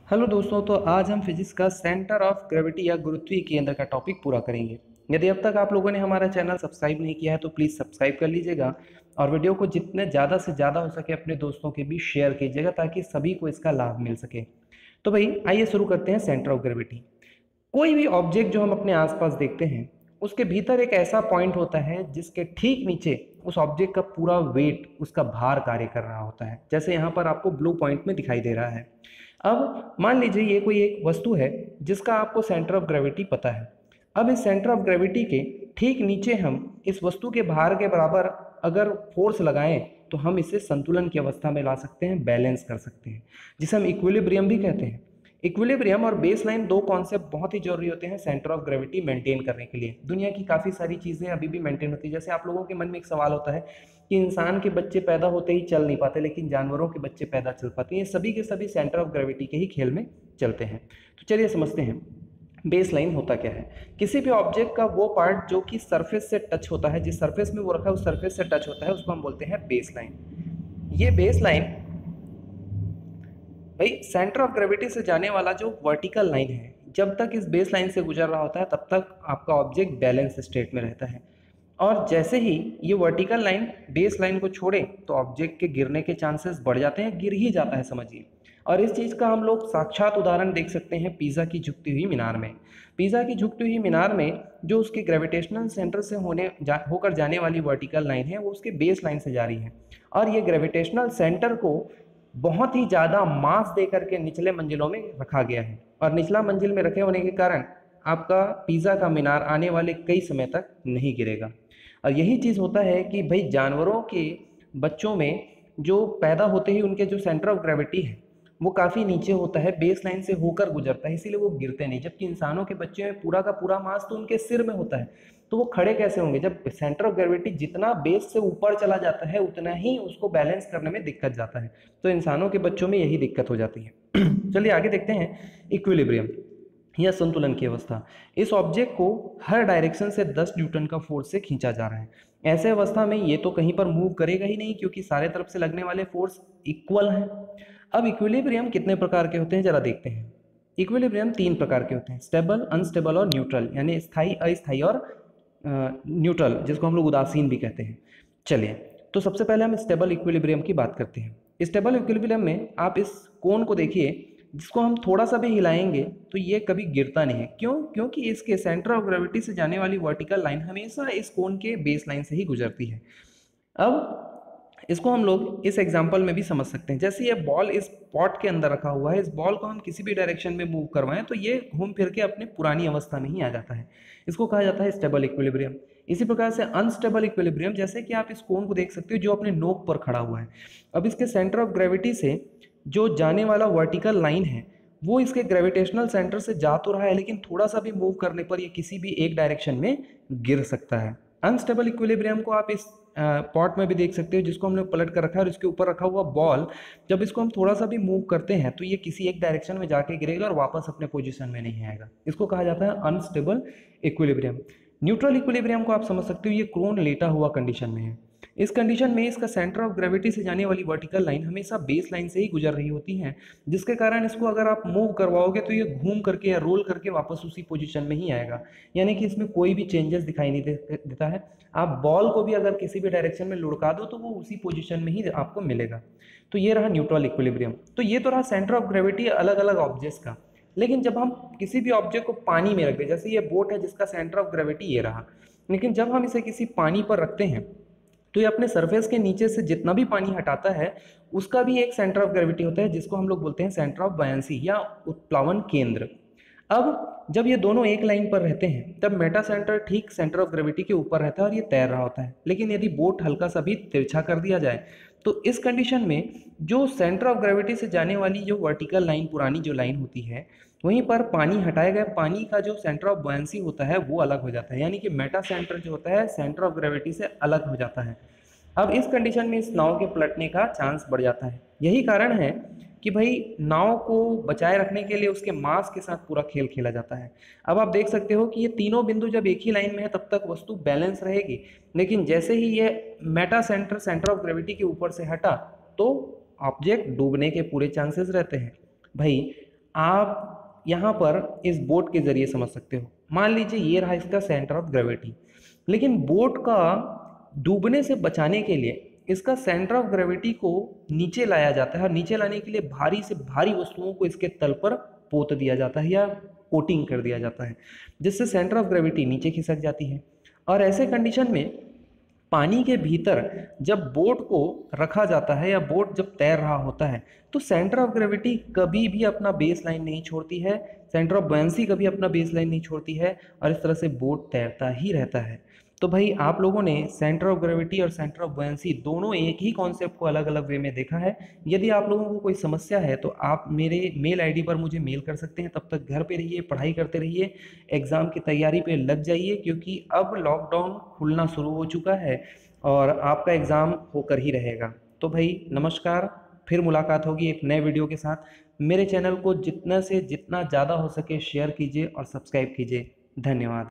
Hello दोस्तों, तो आज हम फिजिक्स का सेंटर ऑफ ग्रेविटी या गुरुत्वीय केंद्र का टॉपिक पूरा करेंगे। यदि अब तक आप लोगों ने हमारा चैनल सब्सक्राइब नहीं किया है तो प्लीज़ सब्सक्राइब कर लीजिएगा और वीडियो को जितने ज़्यादा से ज़्यादा हो सके अपने दोस्तों के बीच शेयर कीजिएगा ताकि सभी को इसका लाभ मिल सके। तो भाई आइए शुरू करते हैं सेंटर ऑफ ग्रेविटी। कोई भी ऑब्जेक्ट जो हम अपने आसपास देखते हैं उसके भीतर एक ऐसा पॉइंट होता है जिसके ठीक नीचे उस ऑब्जेक्ट का पूरा वेट, उसका भार कार्य कर रहा होता है। जैसे यहाँ पर आपको ब्लू पॉइंट में दिखाई दे रहा है। अब मान लीजिए ये कोई एक वस्तु है जिसका आपको सेंटर ऑफ ग्रेविटी पता है। अब इस सेंटर ऑफ ग्रेविटी के ठीक नीचे हम इस वस्तु के भार के बराबर अगर फोर्स लगाएं तो हम इसे संतुलन की अवस्था में ला सकते हैं, बैलेंस कर सकते हैं, जिसे हम इक्विलिब्रियम भी कहते हैं। इक्विलिब्रियम और बेस लाइन दो कॉन्सेप्ट बहुत ही जरूरी होते हैं सेंटर ऑफ ग्रेविटी मेंटेन करने के लिए। दुनिया की काफ़ी सारी चीज़ें अभी भी मेंटेन होती है। जैसे आप लोगों के मन में एक सवाल होता है कि इंसान के बच्चे पैदा होते ही चल नहीं पाते लेकिन जानवरों के बच्चे पैदा चल पाते हैं। ये सभी के सभी सेंटर ऑफ ग्रेविटी के ही खेल में चलते हैं। तो चलिए समझते हैं बेस लाइन होता क्या है। किसी भी ऑब्जेक्ट का वो पार्ट जो कि सरफेस से टच होता है, जिस सरफेस में वो रखा है उस सरफेस से टच होता है, उसको हम बोलते हैं बेस लाइन। ये बेस लाइन भाई सेंटर ऑफ ग्रेविटी से जाने वाला जो वर्टिकल लाइन है, जब तक इस बेस लाइन से गुजर रहा होता है तब तक आपका ऑब्जेक्ट बैलेंस स्टेट में रहता है। और जैसे ही ये वर्टिकल लाइन बेस लाइन को छोड़े तो ऑब्जेक्ट के गिरने के चांसेस बढ़ जाते हैं, गिर ही जाता है समझिए। और इस चीज़ का हम लोग साक्षात उदाहरण देख सकते हैं पीज़ा की झुकती हुई मीनार में। पीज़ा की झुकती हुई मीनार में जो उसके ग्रेविटेशनल सेंटर से होकर जाने वाली वर्टिकल लाइन है वो उसके बेस लाइन से जा रही है। और ये ग्रेविटेशनल सेंटर को बहुत ही ज़्यादा मास दे करके निचले मंजिलों में रखा गया है। और निचला मंजिल में रखे होने के कारण आपका पिज़्ज़ा का मीनार आने वाले कई समय तक नहीं गिरेगा। और यही चीज़ होता है कि भाई जानवरों के बच्चों में जो पैदा होते ही उनके जो सेंटर ऑफ ग्रेविटी है वो काफ़ी नीचे होता है, बेस लाइन से होकर गुजरता है, इसीलिए वो गिरते नहीं। जबकि इंसानों के बच्चे में पूरा का पूरा मास तो उनके सिर में होता है, तो वो खड़े कैसे होंगे जब सेंटर ऑफ ग्रेविटी जितना बेस से ऊपर चला जाता है उतना ही उसको बैलेंस करने में दिक्कत जाता है। तो इंसानों के बच्चों में यही दिक्कत हो जाती है। चलिए आगे देखते हैं इक्विलिब्रियम या संतुलन की अवस्था। इस ऑब्जेक्ट को हर डायरेक्शन से 10 न्यूटन का फोर्स से खींचा जा रहा है। ऐसे अवस्था में ये तो कहीं पर मूव करेगा ही नहीं क्योंकि सारे तरफ से लगने वाले फोर्स इक्वल हैं। अब इक्विलिब्रियम कितने प्रकार के होते हैं जरा देखते हैं। इक्विलिब्रियम 3 प्रकार के होते हैं, स्टेबल, अनस्टेबल और न्यूट्रल, यानी स्थायी, अस्थायी और न्यूट्रल, जिसको हम लोग उदासीन भी कहते हैं। चलिए तो सबसे पहले हम स्टेबल इक्विलिब्रियम की बात करते हैं। स्टेबल इक्विलिब्रियम में आप इस कोन को देखिए, जिसको हम थोड़ा सा भी हिलाएंगे तो ये कभी गिरता नहीं है। क्यों? क्योंकि इसके सेंटर ऑफ ग्रेविटी से जाने वाली वर्टिकल लाइन हमेशा इस कोन के बेस लाइन से ही गुजरती है। अब इसको हम लोग इस एग्जाम्पल में भी समझ सकते हैं। जैसे ये बॉल इस पॉट के अंदर रखा हुआ है, इस बॉल को हम किसी भी डायरेक्शन में मूव करवाएं तो ये घूम फिर के अपने पुरानी अवस्था में ही आ जाता है। इसको कहा जाता है स्टेबल इक्विलिब्रियम। इसी प्रकार से अनस्टेबल इक्विलिब्रियम, जैसे कि आप इस कोन को देख सकते हो जो अपने नोक पर खड़ा हुआ है। अब इसके सेंटर ऑफ ग्रेविटी से जो जाने वाला वर्टिकल लाइन है वो इसके ग्रेविटेशनल सेंटर से जा तो रहा है लेकिन थोड़ा सा भी मूव करने पर ये किसी भी एक डायरेक्शन में गिर सकता है। अनस्टेबल इक्विलिब्रियम को आप इस पॉट में भी देख सकते हो, जिसको हमने पलट कर रखा है और इसके ऊपर रखा हुआ बॉल, जब इसको हम थोड़ा सा भी मूव करते हैं तो ये किसी एक डायरेक्शन में जाके गिरेगा और वापस अपने पोजीशन में नहीं आएगा। इसको कहा जाता है अनस्टेबल इक्विलिब्रियम। न्यूट्रल इक्विलिब्रियम को आप समझ सकते हो, ये क्रोन लेटा हुआ कंडीशन में है। इस कंडीशन में इसका सेंटर ऑफ ग्रेविटी से जाने वाली वर्टिकल लाइन हमेशा बेस लाइन से ही गुजर रही होती है, जिसके कारण इसको अगर आप मूव करवाओगे तो ये घूम करके या रोल करके वापस उसी पोजीशन में ही आएगा। यानी कि इसमें कोई भी चेंजेस दिखाई नहीं देता है। आप बॉल को भी अगर किसी भी डायरेक्शन में लुढ़का दो तो वो उसी पोजीशन में ही आपको मिलेगा। तो ये रहा न्यूट्रल इक्विलिब्रियम। तो ये तो रहा सेंटर ऑफ ग्रेविटी अलग अलग ऑब्जेक्ट्स का। लेकिन जब हम किसी भी ऑब्जेक्ट को पानी में रख दें, जैसे ये बोट है जिसका सेंटर ऑफ ग्रेविटी ये रहा, लेकिन जब हम इसे किसी पानी पर रखते हैं तो ये अपने सरफेस के नीचे से जितना भी पानी हटाता है उसका भी एक सेंटर ऑफ ग्रेविटी होता है, जिसको हम लोग बोलते हैं सेंटर ऑफ बायंसी या उत्प्लावन केंद्र। अब जब ये दोनों एक लाइन पर रहते हैं तब मेटा सेंटर ठीक सेंटर ऑफ ग्रेविटी के ऊपर रहता है और ये तैर रहा होता है। लेकिन यदि बोट हल्का सा भी तिरछा कर दिया जाए तो इस कंडीशन में जो सेंटर ऑफ ग्रेविटी से जाने वाली जो वर्टिकल लाइन, पुरानी जो लाइन होती है, वहीं पर पानी हटाया गया पानी का जो सेंटर ऑफ बॉयंसी होता है वो अलग हो जाता है। यानी कि मेटा सेंटर जो होता है सेंटर ऑफ ग्रेविटी से अलग हो जाता है। अब इस कंडीशन में इस नाव के पलटने का चांस बढ़ जाता है। यही कारण है कि भाई नाव को बचाए रखने के लिए उसके मास के साथ पूरा खेल खेला जाता है। अब आप देख सकते हो कि ये तीनों बिंदु जब एक ही लाइन में है तब तक वस्तु बैलेंस रहेगी, लेकिन जैसे ही ये Meta centre centre of gravity के ऊपर से हटा तो ऑब्जेक्ट डूबने के पूरे चांसेस रहते हैं। भाई आप यहाँ पर इस बोट के ज़रिए समझ सकते हो। मान लीजिए ये रहा इसका सेंटर ऑफ ग्रेविटी, लेकिन बोट का डूबने से बचाने के लिए इसका सेंटर ऑफ ग्रेविटी को नीचे लाया जाता है, और नीचे लाने के लिए भारी से भारी वस्तुओं को इसके तल पर पोत दिया जाता है या कोटिंग कर दिया जाता है, जिससे सेंटर ऑफ ग्रेविटी नीचे खिसक जाती है। और ऐसे कंडीशन में पानी के भीतर जब बोट को रखा जाता है या बोट जब तैर रहा होता है, तो सेंटर ऑफ ग्रेविटी कभी भी अपना बेस लाइन नहीं छोड़ती है, सेंटर ऑफ बुयांसी कभी अपना बेस लाइन नहीं छोड़ती है, और इस तरह से बोट तैरता ही रहता है। तो भाई आप लोगों ने सेंटर ऑफ ग्रेविटी और सेंटर ऑफ बुयांसी दोनों एक ही कॉन्सेप्ट को अलग अलग वे में देखा है। यदि आप लोगों को कोई समस्या है तो आप मेरे मेल आईडी पर मुझे मेल कर सकते हैं। तब तक घर पे रहिए, पढ़ाई करते रहिए, एग्ज़ाम की तैयारी पे लग जाइए, क्योंकि अब लॉकडाउन खुलना शुरू हो चुका है और आपका एग्ज़ाम होकर ही रहेगा। तो भाई नमस्कार, फिर मुलाकात होगी एक नए वीडियो के साथ। मेरे चैनल को जितना से जितना ज़्यादा हो सके शेयर कीजिए और सब्सक्राइब कीजिए। धन्यवाद।